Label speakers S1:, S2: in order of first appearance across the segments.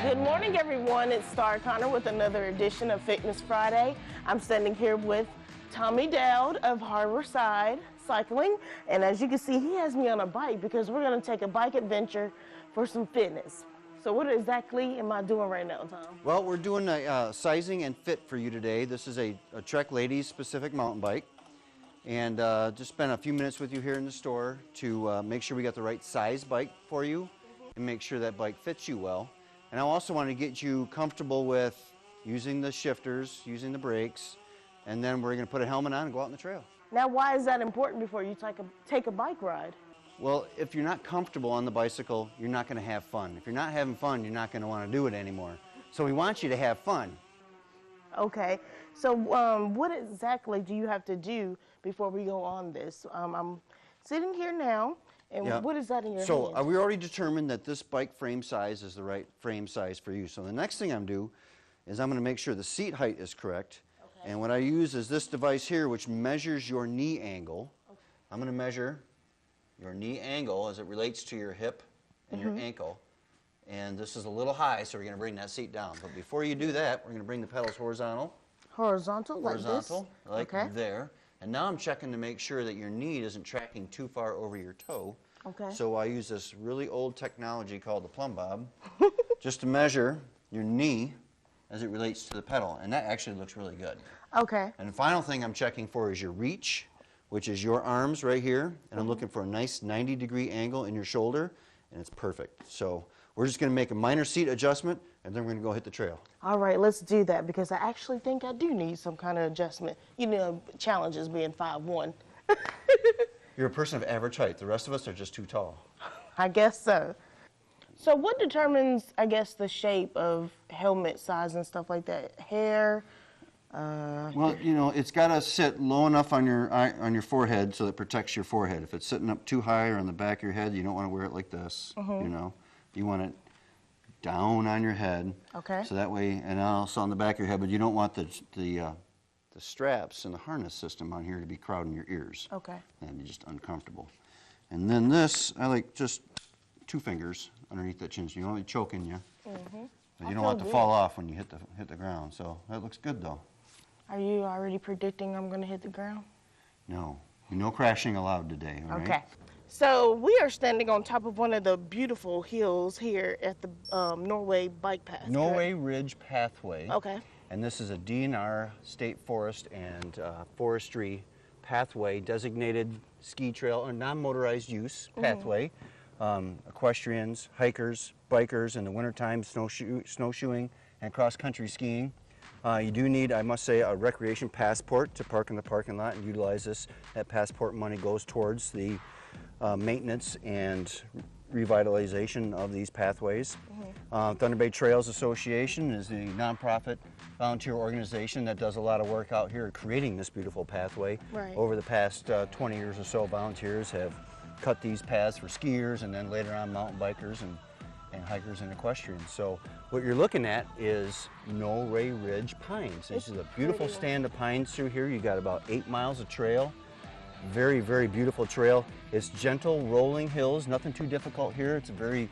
S1: Good morning, everyone. It's Star Connor with another edition of Fitness Friday. I'm standing here with Tommy Dowd of Harborside Cycling, and as you can see, he has me on a bike because we're going to take a bike adventure for some fitness. So what exactly am I doing right now, Tom?
S2: Well, we're doing a sizing and fit for you today. This is a Trek Ladies specific mountain bike, and just spent a few minutes with you here in the store to make sure we got the right size bike for you and make sure that bike fits you well. And I also want to get you comfortable with using the shifters, using the brakes, and then we're going to put a helmet on and go out on the trail.
S1: Now, why is that important before you take a bike ride?
S2: Well, if you're not comfortable on the bicycle, you're not going to have fun. If you're not having fun, you're not going to want to do it anymore. So we want you to have fun.
S1: Okay, so what exactly do you have to do before we go on this? I'm sitting here now, and what is that in your hand?
S2: So we already determined that this bike frame size is the right frame size for you. So the next thing I'm going to do is I'm going to make sure the seat height is correct. Okay. And what I use is this device here, which measures your knee angle. Okay. I'm going to measure your knee angle as it relates to your hip and your ankle. And this is a little high, so we're going to bring that seat down. But before you do that, we're going to bring the pedals horizontal.
S1: Horizontal, like this?
S2: Horizontal, like there. And now I'm checking to make sure that your knee isn't tracking too far over your toe.
S1: Okay.
S2: So I use this really old technology called the plumb bob just to measure your knee as it relates to the pedal. And that actually looks really good.
S1: Okay.
S2: And the final thing I'm checking for is your reach, which is your arms right here. And I'm looking for a nice 90-degree angle in your shoulder, and it's perfect. So we're just going to make a minor seat adjustment, and then we're going to go hit the trail.
S1: All right, let's do that, because I actually think I do need some kind of adjustment. You know, challenges being 5'1".
S2: You're a person of average height. The rest of us are just too tall.
S1: I guess so. So what determines, I guess, the shape of helmet size and stuff like that? Hair?
S2: Well, you know, it's got to sit low enough on your forehead so that it protects your forehead. If it's sitting up too high or on the back of your head, you don't want to wear it like this, you know. You want it down on your head. Okay. So that way, and also on the back of your head, but you don't want the straps and the harness system on here to be crowding your ears. Okay. And you're just uncomfortable. And then this, I like just 2 fingers underneath that chin. So you don't want it choking you. But you don't want it to fall off when you hit the ground. So that looks good, though. Are
S1: you already predicting I'm going to hit the ground?
S2: No. No crashing allowed today, all right?
S1: Okay. So we are standing on top of one of the beautiful hills here at the Norway Bike Path.
S2: Norway Ridge Pathway.
S1: Okay.
S2: And this is a DNR State Forest and Forestry pathway, designated ski trail or non-motorized use pathway. Equestrians, hikers, bikers in the wintertime, snowshoeing and cross-country skiing. You do need, I must say, a recreation passport to park in the parking lot and utilize this. That passport money goes towards the maintenance and revitalization of these pathways. Thunder Bay Trails Association is the nonprofit volunteer organization that does a lot of work out here creating this beautiful pathway. Right. Over the past 20 years or so, volunteers have cut these paths for skiers and then later on mountain bikers and hikers and equestrians. So what you're looking at is Norway Ridge Pines. This is a beautiful stand of pines through here. You got about 8 miles of trail. Very, very beautiful trail. It's gentle rolling hills, nothing too difficult here. It's a very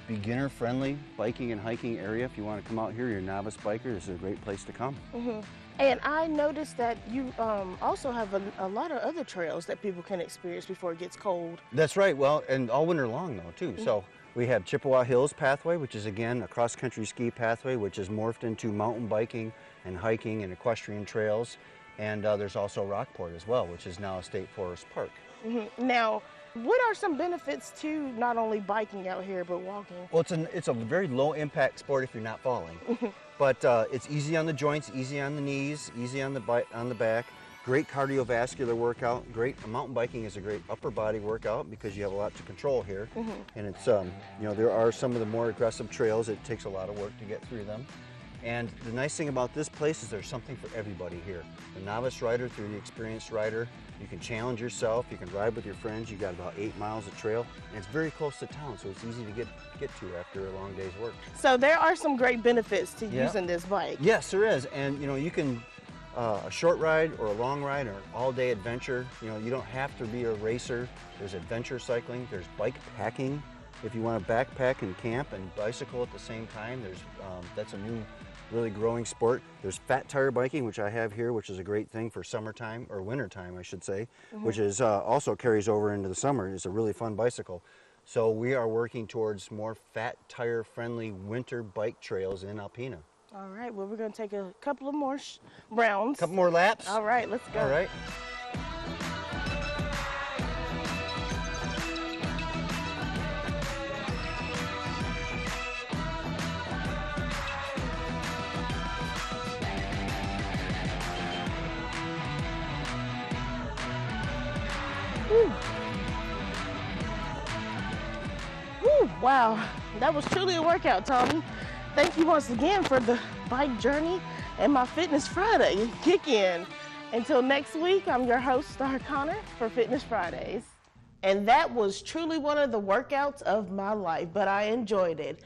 S2: beginner-friendly biking and hiking area. If you want to come out here, you're a novice biker, this is a great place to come.
S1: And I noticed that you also have a lot of other trails that people can experience before it gets cold.
S2: That's right. Well, and all winter long, though, too. So we have Chippewa Hills Pathway, which is, again, a cross-country ski pathway, which is morphed into mountain biking and hiking and equestrian trails. And there's also Rockport as well, which is now a state forest park.
S1: Now, what are some benefits to not only biking out here, but walking?
S2: Well, it's a very low-impact sport if you're not falling. But it's easy on the joints, easy on the knees, easy on the back. Great cardiovascular workout. Mountain biking is a great upper body workout because you have a lot to control here. And it's, you know, there are some of the more aggressive trails. It takes a lot of work to get through them. And the nice thing about this place is there's something for everybody here. The novice rider through the experienced rider. You can challenge yourself, you can ride with your friends. You got about 8 miles of trail, and it's very close to town, so it's easy to get to after a long day's work.
S1: So there are some great benefits to using this bike.
S2: Yes, there is, and you know, you can a short ride or a long ride or an all-day adventure. You know, you don't have to be a racer. There's adventure cycling, there's bike packing. If you want to backpack and camp and bicycle at the same time, that's a new, really growing sport. There's fat tire biking, which I have here, which is a great thing for summertime, or wintertime, I should say, which is also carries over into the summer. It's a really fun bicycle. So we are working towards more fat tire friendly winter bike trails in Alpena.
S1: All right, well, we're going to take a couple of more rounds.
S2: Couple more laps?
S1: All right, let's go.
S2: All right.
S1: Whew. Whew, wow, that was truly a workout, Tommy. Thank you once again for the bike journey and my Fitness Friday kick in. Until next week, I'm your host, Star Connor, for Fitness Fridays. And that was truly one of the workouts of my life, but I enjoyed it.